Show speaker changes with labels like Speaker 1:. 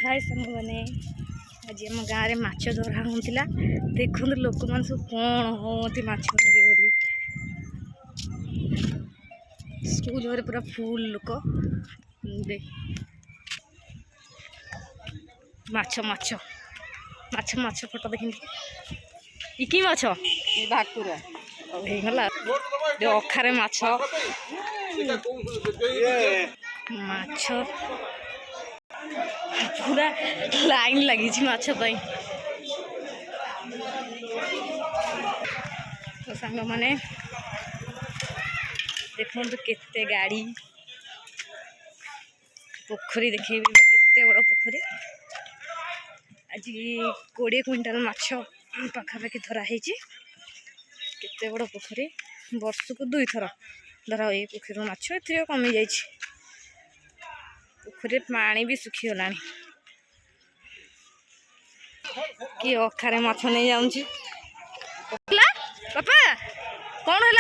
Speaker 1: हाय सांग मैंने आज आम गाँव में माछ धरा होता देखो लोक मैंने सब कौन होती माछ ने बोली स्कूल घरे पूरा फुल लोक माछ माछ माछ माछ फोटो देखनी इकी माछ
Speaker 2: भाकुर
Speaker 1: होगला अखारे माछ माछ पूरा लाइन लगी माछ तो सांग मैंने देखो केते गाड़ी पोखरी देखे केते बड़ पोखरी आज 20 क्विंटाल माछ पाखापाखि धरा है केते बड़ पोखरी वर्ष को 2 थर धरा ये पोखरी माछ ए कमी जा पोखरी पानी भी सुखीगला कि अखारे माछ नहीं जाऊँ पापा कौन है